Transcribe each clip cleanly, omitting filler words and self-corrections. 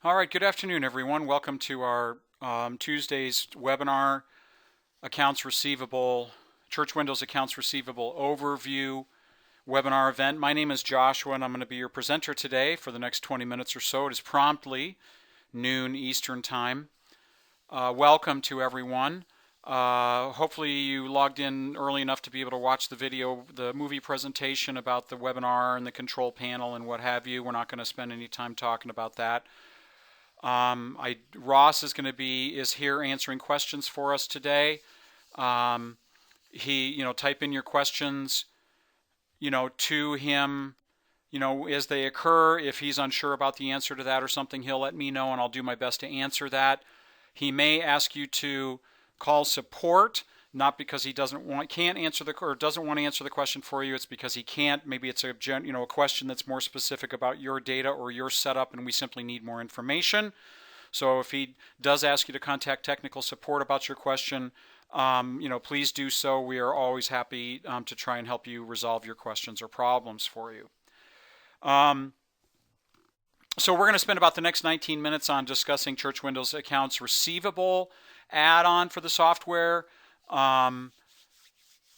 All right, good afternoon, everyone. Welcome to our Tuesday's webinar, Accounts Receivable, Church Windows Accounts Receivable Overview webinar event. My name is Joshua, and I'm going to be your presenter today for the next 20 minutes or so. It is promptly noon Eastern Time. Welcome to everyone. Hopefully you logged in early enough to be able to watch the video, the movie presentation about the webinar and the control panel and what have you. We're not going to spend any time talking about that. Ross is here answering questions for us today. Type in your questions, to him, as they occur. If he's unsure about the answer to that or something, he'll let me know and I'll do my best to answer that. He may ask you to call support, not because he doesn't want to answer the question for you. It's because he can't. Maybe it's a question that's more specific about your data or your setup, and we simply need more information. So if he does ask you to contact technical support about your question, please do so. We are always happy to try and help you resolve your questions or problems for you. So we're going to spend about the next 19 minutes on discussing Church Windows Accounts Receivable add-on for the software.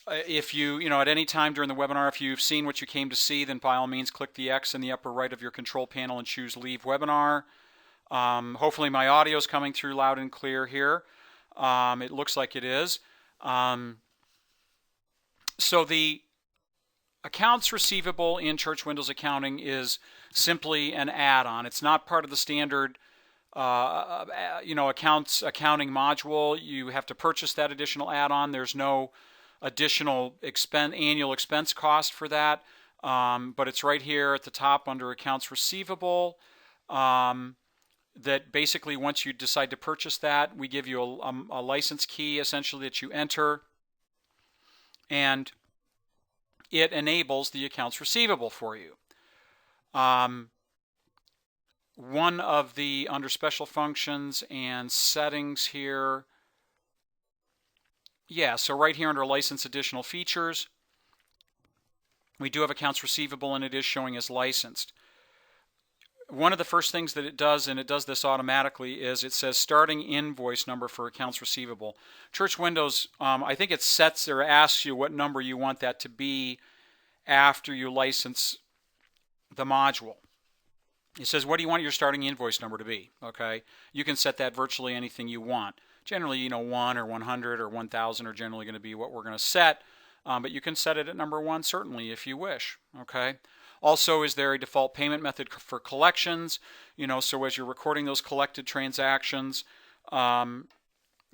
If you, at any time during the webinar, if you've seen what you came to see, then by all means click the X in the upper right of your control panel and choose Leave Webinar. Hopefully my audio is coming through loud and clear here. It looks like it is. So the Accounts Receivable in Church Windows Accounting is simply an add-on. It's not part of the standard accounts accounting module. You have to purchase that additional add-on. There's no additional annual expense cost for that, but it's right here at the top under Accounts Receivable. That basically, once you decide to purchase that, we give you a license key essentially that you enter, and it enables the accounts receivable for you. One of the under special functions and settings here, so right here under license additional features, we do have accounts receivable and it is showing as licensed. One of the first things that it does, and it does this automatically, is it says starting invoice number for accounts receivable. Church Windows, I think it sets or asks you what number you want that to be after you license the module. It says, what do you want your starting invoice number to be? Okay, you can set that virtually anything you want. Generally, 1 or 100 or 1,000 are generally going to be what we're going to set, but you can set it at number 1 certainly if you wish. Okay. Also, is there a default payment method for collections? So as you're recording those collected transactions, are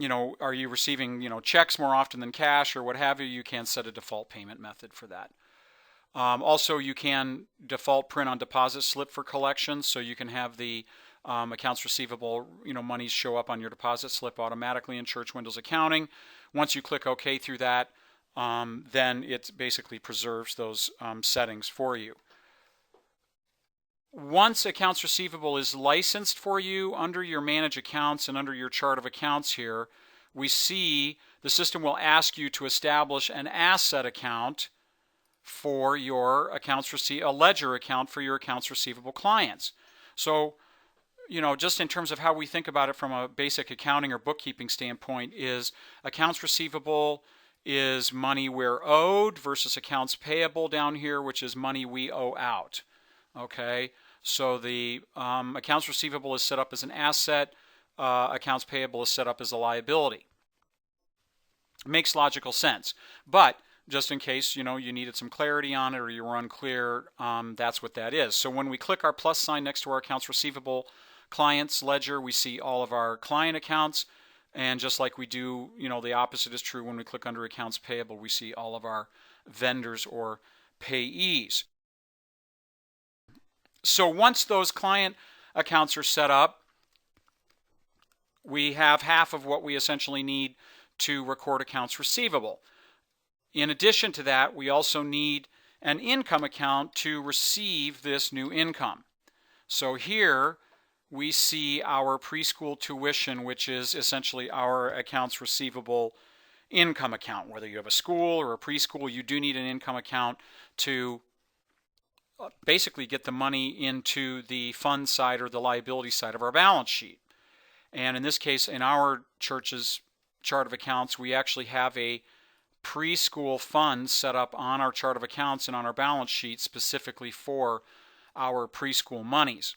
you receiving, checks more often than cash or what have you? You can set a default payment method for that. Also, you can default print on deposit slip for collections, so you can have the accounts receivable, monies show up on your deposit slip automatically in Church Windows Accounting. Once you click OK through that, then it basically preserves those settings for you. Once accounts receivable is licensed for you under your manage accounts and under your chart of accounts here, we see the system will ask you to establish an asset account for your a ledger account for your accounts receivable clients. So, just in terms of how we think about it from a basic accounting or bookkeeping standpoint, is accounts receivable is money we're owed versus accounts payable down here, which is money we owe out. Okay, so the accounts receivable is set up as an asset, accounts payable is set up as a liability. Makes logical sense, but just in case you needed some clarity on it or you were unclear, that's what that is. So when we click our plus sign next to our accounts receivable clients ledger, we see all of our client accounts, and just like we do, the opposite is true when we click under accounts payable, we see all of our vendors or payees. So once those client accounts are set up, we have half of what we essentially need to record accounts receivable. In addition to that, we also need an income account to receive this new income. So here we see our preschool tuition, which is essentially our accounts receivable income account. Whether you have a school or a preschool, you do need an income account to basically get the money into the fund side or the liability side of our balance sheet. And in this case, in our church's chart of accounts, we actually have a preschool fund set up on our chart of accounts and on our balance sheet specifically for our preschool monies.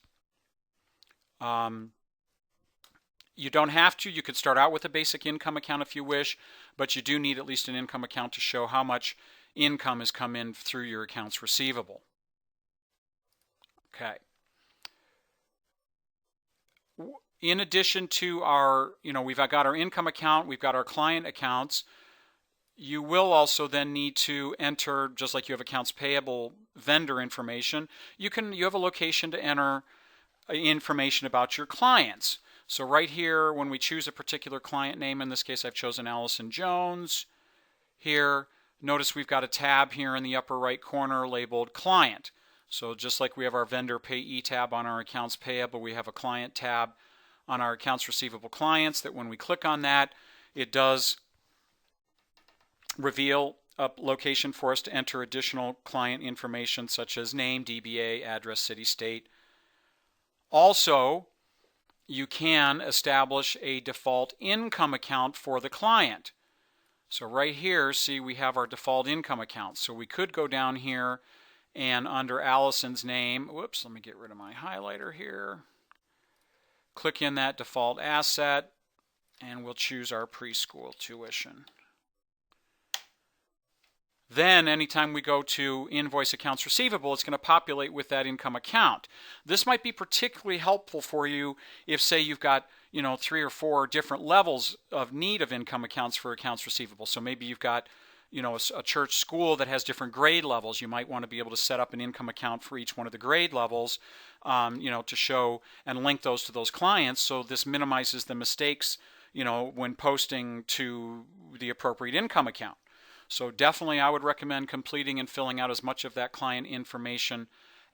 You don't have to. You could start out with a basic income account if you wish, but you do need at least an income account to show how much income has come in through your accounts receivable. Okay. In addition to our, we've got our income account, we've got our client accounts. You will also then need to enter, just like you have accounts payable vendor information, you have a location to enter information about your clients. So right here, when we choose a particular client name, in this case I've chosen Allison Jones. Here, notice we've got a tab here in the upper right corner labeled Client. So just like we have our Vendor Payee tab on our Accounts Payable, we have a Client tab on our Accounts Receivable clients that when we click on that, it does reveal a location for us to enter additional client information such as name, DBA, address, city, state. Also, you can establish a default income account for the client. So right here, see, we have our default income account. So we could go down here and under Allison's name, whoops, let me get rid of my highlighter here. Click in that default asset and we'll choose our preschool tuition. Then anytime we go to Invoice Accounts Receivable, it's going to populate with that income account. This might be particularly helpful for you if, say, you've got 3 or 4 different levels of need of income accounts for accounts receivable. So maybe you've got a church school that has different grade levels. You might want to be able to set up an income account for each one of the grade levels, to show and link those to those clients. So this minimizes the mistakes, when posting to the appropriate income account. So definitely I would recommend completing and filling out as much of that client information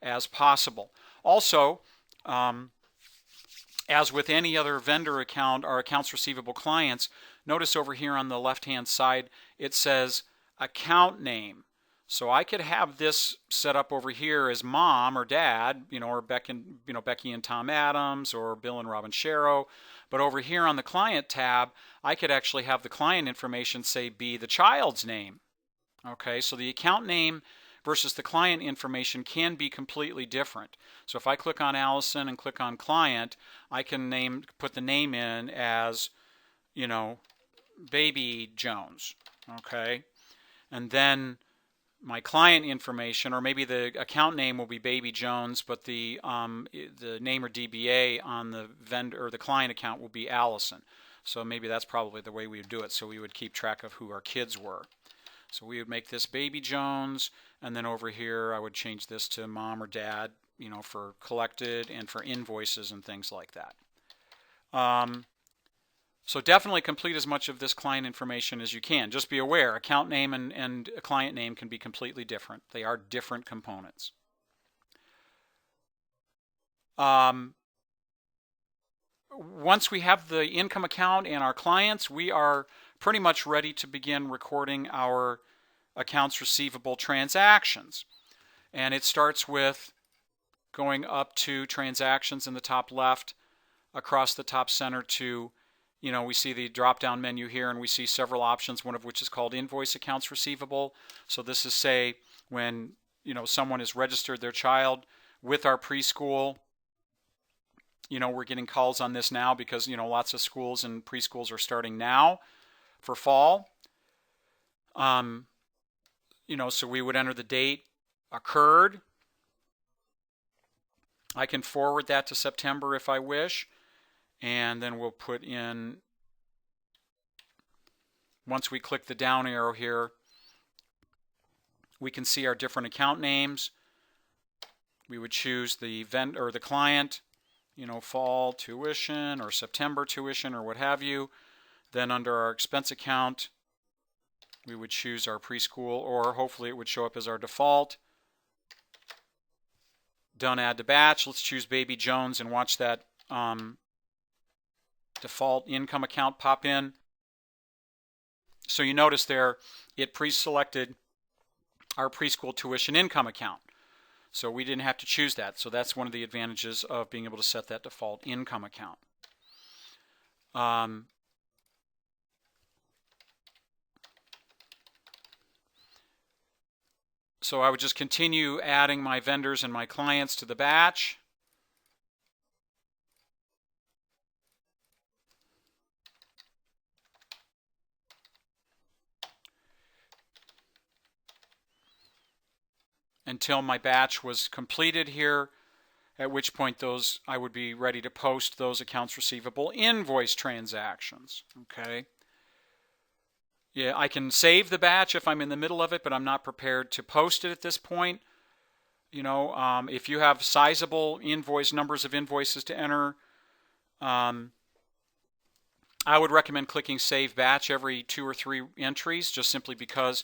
as possible. Also, as with any other vendor account or accounts receivable clients, notice over here on the left-hand side it says account name. So I could have this set up over here as mom or dad, or Becky and Tom Adams, or Bill and Robin Sharrow. But over here on the client tab, I could actually have the client information say be the child's name. Okay, so the account name versus the client information can be completely different. So if I click on Allison and click on client, I can put the name in as, Baby Jones. Okay, and then my client information, or maybe the account name will be Baby Jones, but the name or DBA on the vendor or the client account will be Allison. So maybe that's probably the way we would do it. So we would keep track of who our kids were. So we would make this Baby Jones, and then over here I would change this to mom or dad, for collected and for invoices and things like that. So definitely complete as much of this client information as you can. Just be aware, account name and a client name can be completely different. They are different components. Once we have the income account and our clients, we are pretty much ready to begin recording our accounts receivable transactions. And it starts with going up to transactions in the top left, across the top center to we see the drop-down menu here, and we see several options, one of which is called Invoice Accounts Receivable. So this is, say, when someone has registered their child with our preschool. We're getting calls on this now because lots of schools and preschools are starting now for fall. So we would enter the date occurred. I can forward that to September if I wish. And then we'll put in, once we click the down arrow here, we can see our different account names. We would choose the vendor or the client, fall tuition or September tuition or what have you. Then under our expense account, we would choose our preschool, or hopefully it would show up as our default. Done add to batch. Let's choose Baby Jones and watch that default income account pop in. So you notice there it pre-selected our preschool tuition income account. So we didn't have to choose that. So that's one of the advantages of being able to set that default income account. So I would just continue adding my vendors and my clients to the batch. Until my batch was completed here, at which point those I would be ready to post those accounts receivable invoice transactions. Okay. Yeah, I can save the batch if I'm in the middle of it, but I'm not prepared to post it at this point. You know, if you have sizable numbers of invoices to enter, I would recommend clicking Save Batch every 2 or 3 entries, just simply because,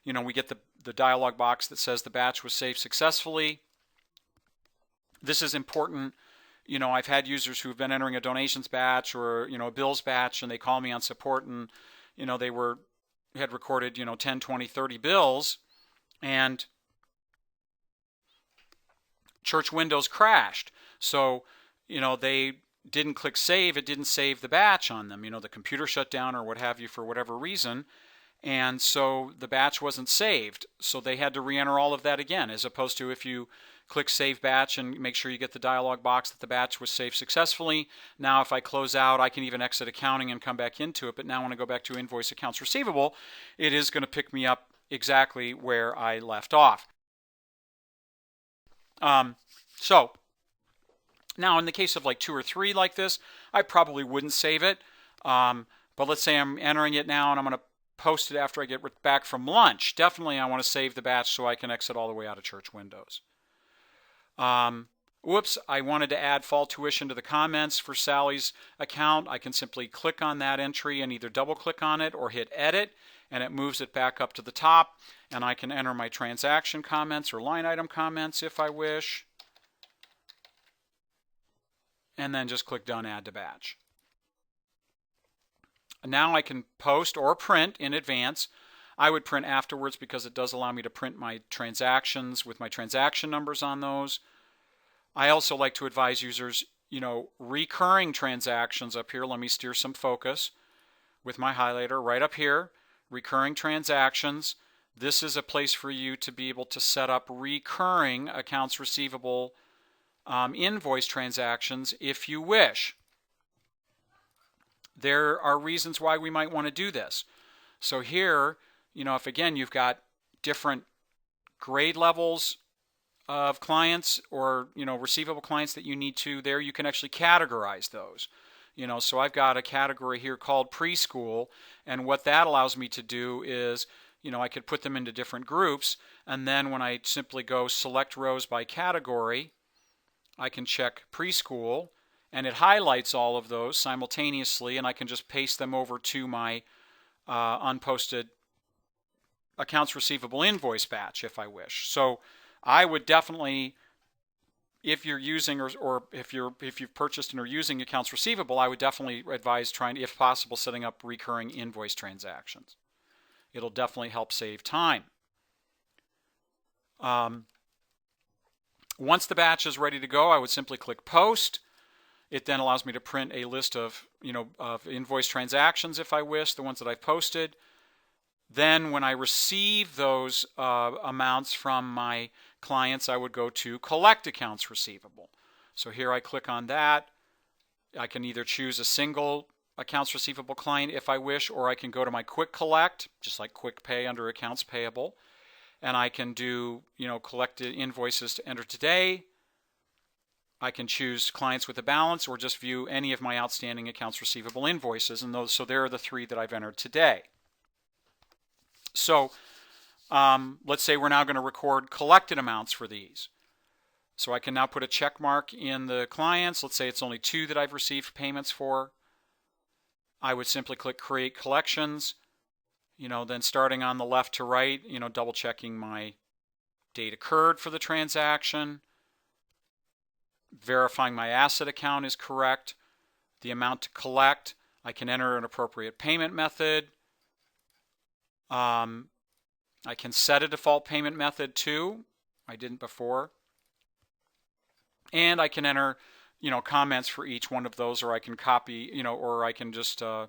you know, we get the dialog box that says the batch was saved successfully. This is important. You know, I've had users who've been entering a donations batch or, you know, a bills batch, and they call me on support, and, you know, they had recorded, you know, 10, 20, 30 bills, and church windows crashed. So, you know, they didn't click save. It didn't save the batch on them. You know, the computer shut down or what have you for whatever reason. And so the batch wasn't saved. So they had to re-enter all of that again, as opposed to if you click Save Batch and make sure you get the dialog box that the batch was saved successfully. Now if I close out, I can even exit accounting and come back into it. But now when I go back to Invoice Accounts Receivable, it is going to pick me up exactly where I left off. So now in the case of like 2 or 3 like this, I probably wouldn't save it. But let's say I'm entering it now and I'm going to post it after I get back from lunch. Definitely I want to save the batch so I can exit all the way out of church windows. Whoops, I wanted to add fall tuition to the comments for Sally's account. I can simply click on that entry and either double click on it or hit edit, and it moves it back up to the top, and I can enter my transaction comments or line item comments if I wish, and then just click done, add to batch. Now I can post or print in advance. I would print afterwards because it does allow me to print my transactions with my transaction numbers on those. I also like to advise users, you know, recurring transactions up here. Let me steer some focus with my highlighter right up here. Recurring transactions. This is a place for you to be able to set up recurring accounts receivable invoice transactions if you wish. There are reasons why we might want to do this. So here, you know, if again you've got different grade levels of clients or, you know, receivable clients that you need to, there you can actually categorize those. You know, so I've got a category here called preschool, and what that allows me to do is, you know, I could put them into different groups, and then when I simply go select rows by category, I can check preschool, and it highlights all of those simultaneously, and I can just paste them over to my unposted accounts receivable invoice batch if I wish. So I would definitely, if you're using or if you've purchased and are using accounts receivable, I would definitely advise trying, if possible, setting up recurring invoice transactions. It'll definitely help save time. Once the batch is ready to go, I would simply click Post. It then allows me to print a list of, you know, of invoice transactions if I wish, the ones that I've posted. Then when I receive those amounts from my clients, I would go to Collect Accounts Receivable. So here I click on that. I can either choose a single accounts receivable client if I wish, or I can go to my Quick Collect, just like Quick Pay under Accounts Payable. And I can do, you know, collected invoices to enter today. I can choose clients with a balance or just view any of my outstanding accounts receivable invoices, and those, so there are the 3 that I've entered today. So let's say we're now going to record collected amounts for these. So I can now put a check mark in the clients. Let's say it's only 2 that I've received payments for. I would simply click Create Collections, you know, then starting on the left to right, you know, double checking my date occurred for the transaction, verifying my asset account is correct, the amount to collect. I can enter an appropriate payment method. I can set a default payment method too. I didn't before. And I can enter, comments for each one of those, or I can copy, or I can just, I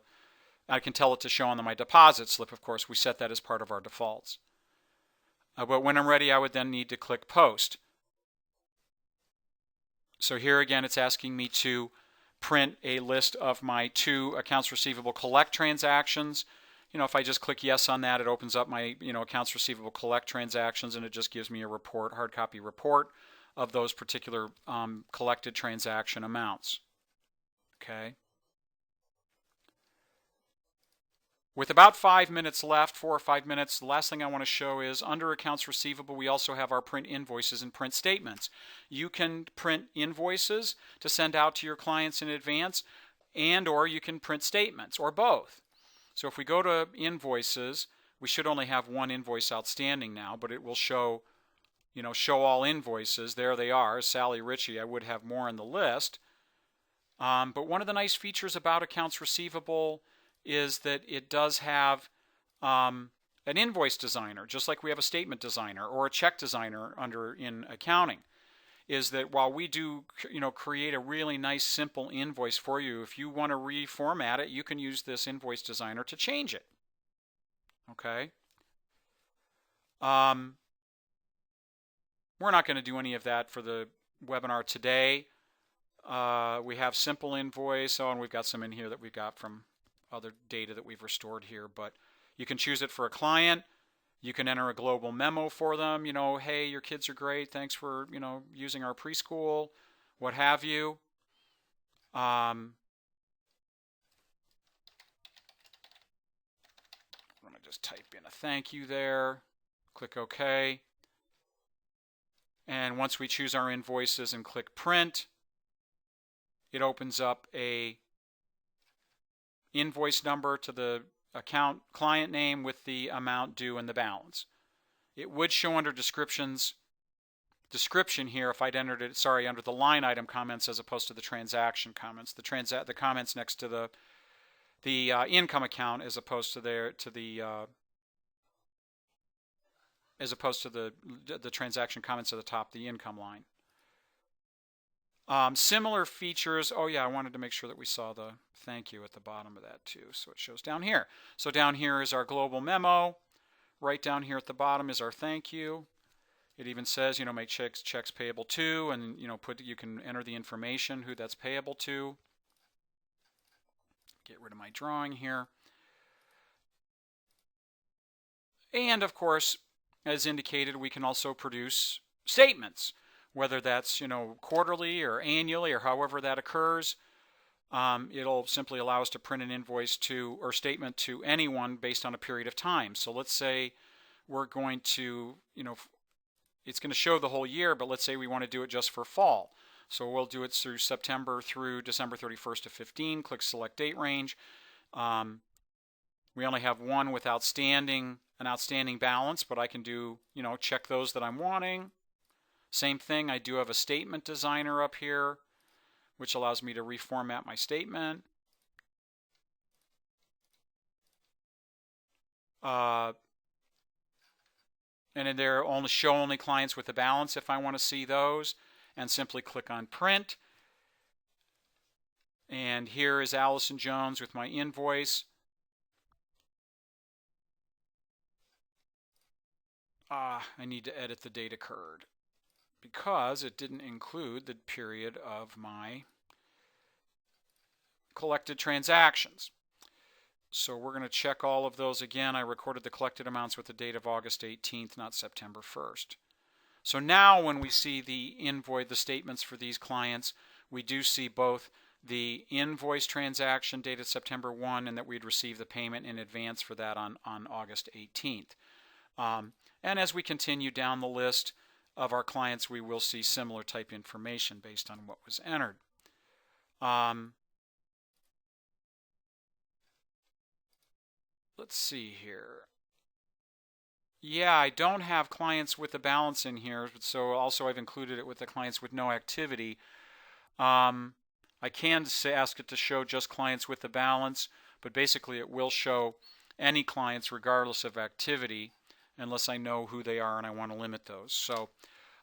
can tell it to show on my deposit slip. Of course, we set that as part of our defaults. But when I'm ready, I would then need to click Post. So here again, it's asking me to print a list of my 2 accounts receivable collect transactions. If I just click yes on that, it opens up my, accounts receivable collect transactions, and it just gives me a report, hard copy report of those particular collected transaction amounts. Okay. With about 5 minutes left, 4 or 5 minutes, the last thing I want to show is under Accounts Receivable, we also have our print invoices and print statements. You can print invoices to send out to your clients in advance, and or you can print statements, or both. So if we go to invoices, we should only have 1 invoice outstanding now, but it will show, show all invoices. There they are, Sally Ritchie. I would have more in the list. But one of the nice features about Accounts Receivable is that it does have an invoice designer, just like we have a statement designer or a check designer in accounting. Is that while we do, create a really nice simple invoice for you, if you want to reformat it, you can use this invoice designer to change it. Okay. We're not going to do any of that for the webinar today. We have simple invoice, and we've got some in here that we've got from other data that we've restored here, but you can choose it for a client. You can enter a global memo for them, hey, your kids are great, thanks for, using our preschool, what have you. I'm going to just type in a thank you there, click OK. And once we choose our invoices and click print, it opens up a invoice number to the account client name with the amount due and the balance. It would show under description here if I'd entered it, under the line item comments as opposed to the transaction comments. The comments next to the income account as opposed to the transaction comments at the top, the income line. Similar features. Oh yeah, I wanted to make sure that we saw the thank you at the bottom of that too. So it shows down here. So down here is our global memo. Right down here at the bottom is our thank you. It even says, make checks payable to, and you can enter the information who that's payable to. Get rid of my drawing here. And of course, as indicated, we can also produce statements, whether that's quarterly or annually or however that occurs. It'll simply allow us to print an invoice to or statement to anyone based on a period of time. So let's say we're going to, it's going to show the whole year, but let's say we want to do it just for fall. So we'll do it through September through December 31st of 15. Click Select Date Range. We only have one with an outstanding balance, but I can do, check those that I'm wanting. Same thing, I do have a statement designer up here, which allows me to reformat my statement. And in there, show only clients with a balance if I want to see those, and simply click on Print. And here is Allison Jones with my invoice. I need to edit the date occurred, because it didn't include the period of my collected transactions. So we're going to check all of those again. I recorded the collected amounts with the date of August 18th, not September 1st. So now when we see the invoice, the statements for these clients, we do see both the invoice transaction dated September 1 and that we'd received the payment in advance for that on August 18th. And as we continue down the list of our clients, we will see similar type information based on what was entered. Let's see here. Yeah, I don't have clients with a balance in here, so also I've included it with the clients with no activity. I can ask it to show just clients with the balance, but basically it will show any clients regardless of activity, unless I know who they are and I want to limit those. So,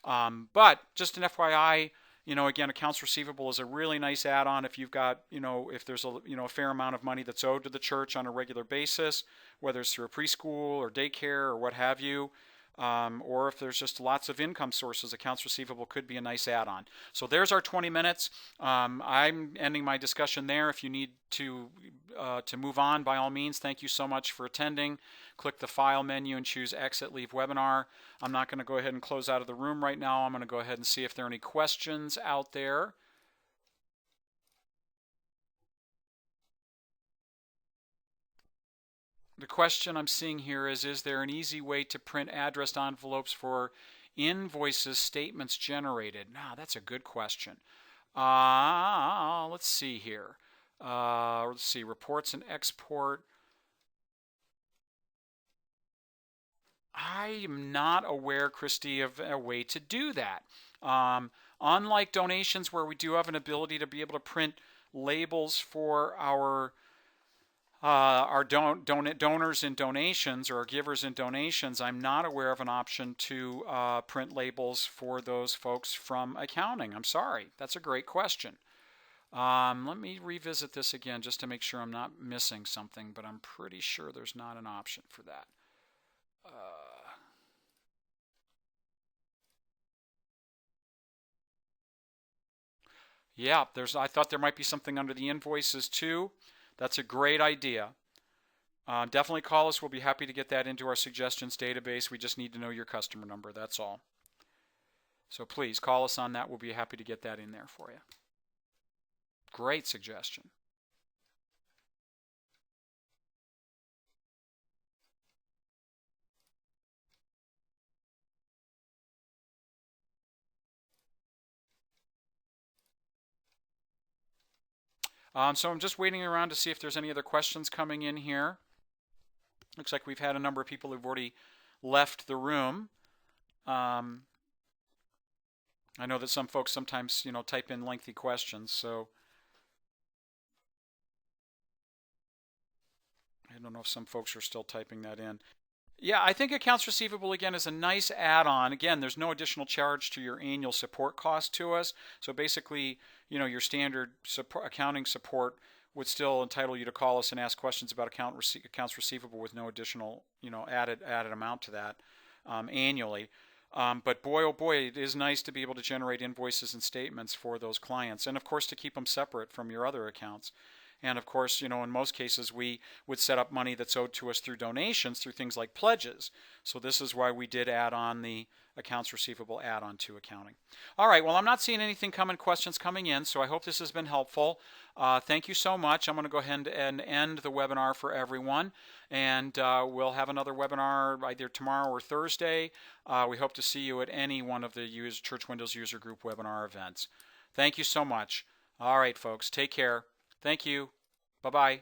but just an FYI, Again, accounts receivable is a really nice add-on if you've got, if there's a fair amount of money that's owed to the church on a regular basis, whether it's through a preschool or daycare or what have you, or if there's just lots of income sources, accounts receivable could be a nice add-on. So there's our 20 minutes. I'm ending my discussion there. If you need to move on, by all means, thank you so much for attending. Click the File menu and choose Exit Leave Webinar. I'm not going to go ahead and close out of the room right now. I'm going to go ahead and see if there are any questions out there. The question I'm seeing here is there an easy way to print addressed envelopes for invoices statements generated? Now, that's a good question. Let's see here. Let's see, reports and export. I am not aware, Christy, of a way to do that. Unlike donations, where we do have an ability to be able to print labels for our donors in donations or our givers in donations, I'm not aware of an option to print labels for those folks from accounting. I'm sorry. That's a great question. Let me revisit this again just to make sure I'm not missing something, but I'm pretty sure there's not an option for that. Yeah, I thought there might be something under the invoices too. That's a great idea. Definitely call us. We'll be happy to get that into our suggestions database. We just need to know your customer number. That's all. So please call us on that. We'll be happy to get that in there for you. Great suggestion. So I'm just waiting around to see if there's any other questions coming in here. Looks like we've had a number of people who've already left the room. I know that some folks sometimes, type in lengthy questions, so I don't know if some folks are still typing that in. Yeah, I think accounts receivable, again, is a nice add-on. Again, there's no additional charge to your annual support cost to us. So basically, your standard accounting support would still entitle you to call us and ask questions about accounts receivable with no additional, added amount to that annually. But boy, oh boy, it is nice to be able to generate invoices and statements for those clients. And of course, to keep them separate from your other accounts. And of course, in most cases, we would set up money that's owed to us through donations, through things like pledges. So this is why we did add on the accounts receivable add-on to accounting. All right, well, I'm not seeing anything questions coming in, so I hope this has been helpful. Thank you so much. I'm going to go ahead and end the webinar for everyone. And we'll have another webinar either tomorrow or Thursday. We hope to see you at any one of the Church Windows User Group webinar events. Thank you so much. All right, folks, take care. Thank you. Bye-bye.